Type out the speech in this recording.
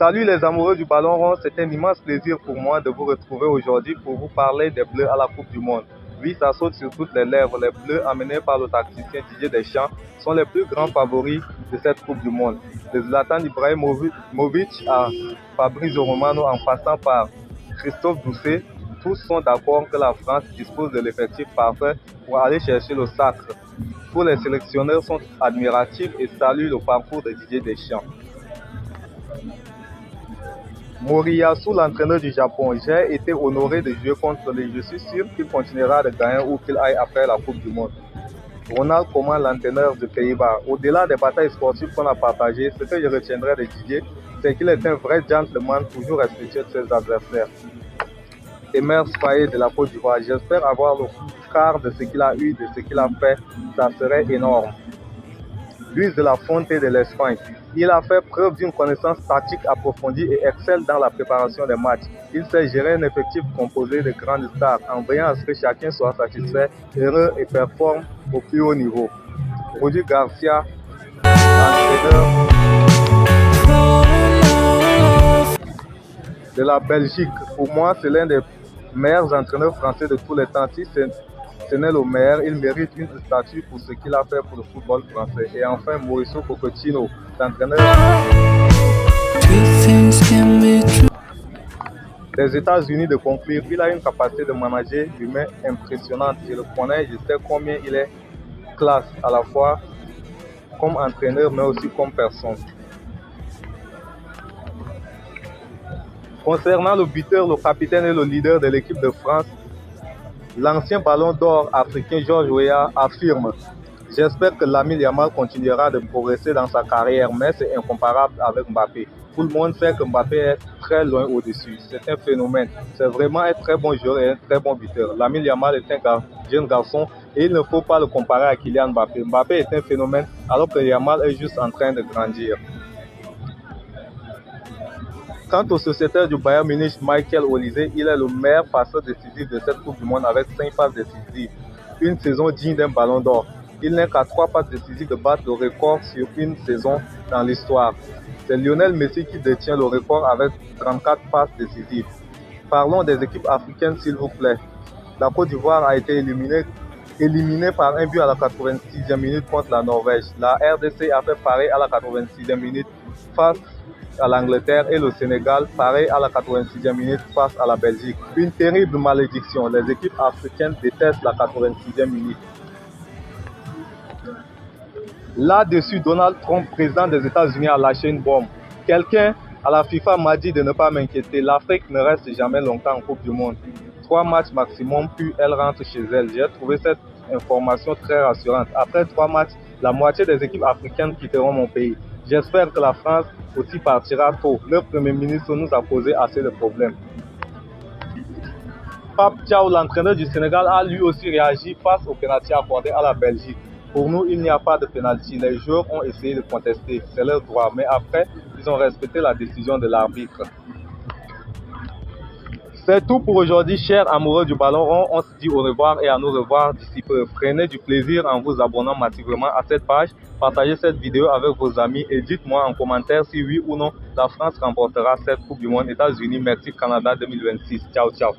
Salut les amoureux du ballon rond, c'est un immense plaisir pour moi de vous retrouver aujourd'hui pour vous parler des Bleus à la Coupe du Monde. Oui, ça saute sur toutes les lèvres, les Bleus amenés par le tacticien Didier Deschamps sont les plus grands favoris de cette Coupe du Monde. De Zlatan Ibrahimovic à Fabrizio Romano en passant par Christophe Doucet, tous sont d'accord que la France dispose de l'effectif parfait pour aller chercher le sacre. Tous les sélectionneurs sont admiratifs et saluent le parcours de Didier Deschamps. Moriyasu, l'entraîneur du Japon, j'ai été honoré de jouer contre lui. Je suis sûr qu'il continuera de gagner où qu'il aille après la Coupe du Monde. Ronald Koeman, l'entraîneur des Pays-Bas. Au-delà des batailles sportives qu'on a partagées, ce que je retiendrai de Didier, c'est qu'il est un vrai gentleman, toujours respectueux de ses adversaires. Emers Faé de la Côte d'Ivoire, j'espère avoir le quart de ce qu'il a eu, de ce qu'il a fait, ça serait énorme. Luis de la Fonte de l'Espagne. Il a fait preuve d'une connaissance tactique approfondie et excelle dans la préparation des matchs. Il sait gérer un effectif composé de grandes stars en veillant à ce que chacun soit satisfait, heureux et performe au plus haut niveau. Rudy Garcia, entraîneur de la Belgique. Pour moi, c'est l'un des meilleurs entraîneurs français de tous les temps. Si ce n'est le meilleur, il mérite une statue pour ce qu'il a fait pour le football français. Et enfin, Mauricio Pochettino, l'entraîneur des États-Unis de conclure. Il a une capacité de manager humain impressionnante. Je le connais, je sais combien il est classe à la fois comme entraîneur mais aussi comme personne. Concernant le buteur, le capitaine et le leader de l'équipe de France, l'ancien ballon d'or africain Georges Weah affirme: j'espère que Lamine Yamal continuera de progresser dans sa carrière, mais c'est incomparable avec Mbappé. Tout le monde sait que Mbappé est très loin au-dessus. C'est un phénomène. C'est vraiment un très bon joueur et un très bon buteur. Lamine Yamal est un jeune garçon et il ne faut pas le comparer à Kylian Mbappé. Mbappé est un phénomène alors que Yamal est juste en train de grandir. Quant au sociétaire du Bayern Munich, Michael Olise, il est le meilleur passeur décisif de cette Coupe du Monde avec 5 passes décisives. Une saison digne d'un ballon d'or. Il n'est qu'à 3 passes décisives de battre le record sur une saison dans l'histoire. C'est Lionel Messi qui détient le record avec 34 passes décisives. Parlons des équipes africaines s'il vous plaît. La Côte d'Ivoire a été éliminée par un but à la 86e minute contre la Norvège. La RDC a fait pareil à la 86e minute face à l'Angleterre et le Sénégal pareil à la 86e minute face à la Belgique. Une terrible malédiction. Les équipes africaines détestent la 86e minute. Là-dessus, Donald Trump, président des États-Unis, a lâché une bombe. Quelqu'un à la FIFA m'a dit de ne pas m'inquiéter. L'Afrique ne reste jamais longtemps en Coupe du Monde. 3 matchs maximum, puis elle rentre chez elle. J'ai trouvé cette information très rassurante. Après 3 matchs, la moitié des équipes africaines quitteront mon pays. J'espère que la France aussi partira tôt. Le Premier ministre nous a posé assez de problèmes. Pape Thiaw, l'entraîneur du Sénégal, a lui aussi réagi face au pénalty accordé à la Belgique. Pour nous, il n'y a pas de pénalty. Les joueurs ont essayé de contester, c'est leur droit. Mais après, ils ont respecté la décision de l'arbitre. C'est tout pour aujourd'hui, chers amoureux du ballon rond. On se dit au revoir et à nous revoir d'ici peu. Prenez du plaisir en vous abonnant massivement à cette page. Partagez cette vidéo avec vos amis et dites-moi en commentaire si oui ou non la France remportera cette Coupe du Monde. États-Unis, Mexique, Canada 2026. Ciao, ciao.